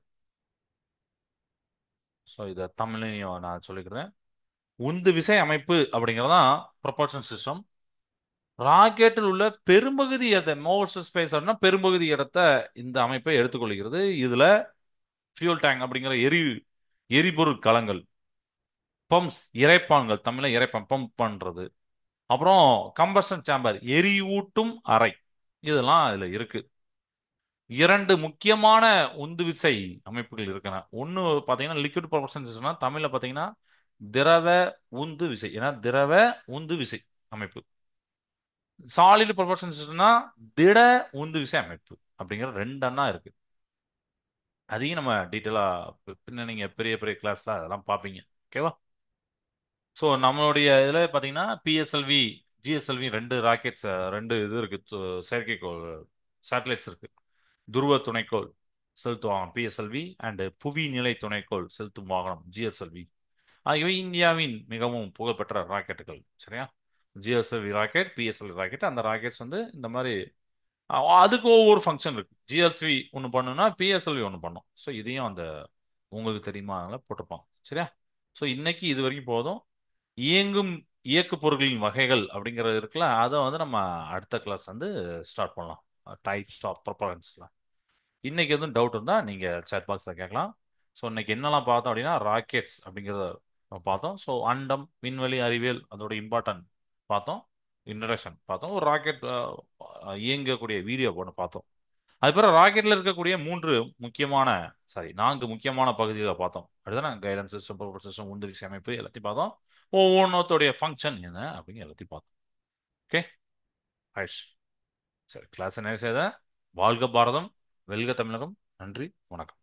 ஸோ இதை தமிழையும் நான் சொல்லிக்கிறேன். உந்து விசை அமைப்பு அப்படிங்கிறதான் ப்ரொபல்ஷன் சிஸ்டம். ராக்கெட்டில் உள்ள பெரும்பகுதி இடத்தை, மோஸ்ட் ஸ்பேஸ் அப்படின்னா பெரும்பகுதி இடத்தை இந்த அமைப்பை எடுத்துக்கொள்கிறது. இதுல ஃபியூல் டேங்க் அப்படிங்கிற எரிபொருள் கலங்கள், பம்ப்ஸ் இறைப்பான்கள், தமிழ்ல இறைப்பான் பம்ப் பண்றது, அப்புறம் கம்பஷன் சேம்பர் எரியூட்டும் அறை, இதெல்லாம் இதுல இருக்கு. 2 முக்கியமான உந்துவிசை அமைப்புகள் இருக்குன்னா, ஒன்னு பாத்தீங்கன்னா லிக்விட் ப்ரொபல்ஷன் சிஸ்டம்னா தமிழ்ல பாத்தீங்கன்னா திரவ உந்து விசை, ஏன்னா திரவ உந்து விசை அமைப்பு. சாலிட் ப்ரொபல்ஷன் சிஸ்டம்னா திட உந்து விசை அமைப்பு அப்படிங்கிற 2 இருக்கு. அதையும் நம்ம டீட்டெயிலா பின்ன நீங்க பெரிய பெரிய கிளாஸ்ல அதெல்லாம் பார்ப்பீங்க. ஓகேவா? ஸோ நம்மளுடைய இதில் பார்த்தீங்கன்னா பிஎஸ்எல்வி, ஜிஎஸ்எல்வி 2 ராக்கெட்ஸ், 2 இது இருக்கு, செயற்கைக்கோள் சேட்டலைட்ஸ் இருக்கு. துருவ துணைக்கோள் செலுத்தும் வாகனம் பிஎஸ்எல்வி அண்ட் புவி நிலை துணைக்கோள் செலுத்தும் வாகனம் ஜிஎஸ்எல்வி ஆகியவை இந்தியாவின் மிகவும் புகழ்பெற்ற ராக்கெட்டுகள். சரியா? ஜிஎஸ்எல்வி ராக்கெட், பிஎஸ்எல்வி ராக்கெட், அந்த ராக்கெட்ஸ் வந்து இந்த மாதிரி அதுக்கு ஒவ்வொரு ஃபங்க்ஷன் இருக்கு. ஜிஎஸ்வி ஒன்று பண்ணுனா பிஎஸ்எல்வி ஒன்று பண்ணும். ஸோ இதையும் அந்த உங்களுக்கு தெரியுமா அதனால போட்டிருப்பாங்க. சரியா? ஸோ இன்னைக்கு இது வரைக்கும் போதும். இயங்கும் இயக்கு பொருட்களின் வகைகள் அப்படிங்கிறது இருக்குல்ல, அதை வந்து நம்ம அடுத்த கிளாஸ் வந்து ஸ்டார்ட் பண்ணலாம். டைப்ஸ் ஆஃப் ப்ரொபலன்ஸ்ல. இன்னைக்கு எதுவும் டவுட் இருந்தால் நீங்கள் சேட் பாக்ஸில் கேட்கலாம். ஸோ இன்னைக்கு என்னெல்லாம் பார்த்தோம் அப்படின்னா ராக்கெட்ஸ் அப்படிங்கிறத நம்ம பார்த்தோம். ஸோ அண்டம், விண்வெளி அறிவியல், அதோட இம்பார்ட்டன்ட் பார்த்தோம். இன்ட்ரடக்ஷன் பார்த்தோம். ஒரு ராக்கெட் இயங்கக்கூடிய வீடியோ ஒன்று பார்த்தோம். அதுக்கப்புறம் ராக்கெட்ல இருக்கக்கூடிய 4 முக்கியமான பகுதிகளை பார்த்தோம். அதுதானே கைடன்ஸ் சிஸ்டம், ப்ரொபல்ஷன் சிஸ்டம், உந்து விசை அமைப்பு, எல்லாத்தையும் பார்த்தோம். ஒவ்வொன்றத்தோடைய ஃபங்க்ஷன் என்ன அப்படிங்க எல்லாத்தையும் பார்த்தோம். ஓகே, ஆயிடுச்சு. சரி, கிளாஸ் என்ன செய்த? வாழ்க பாரதம், வெல்க தமிழகம். நன்றி, வணக்கம்.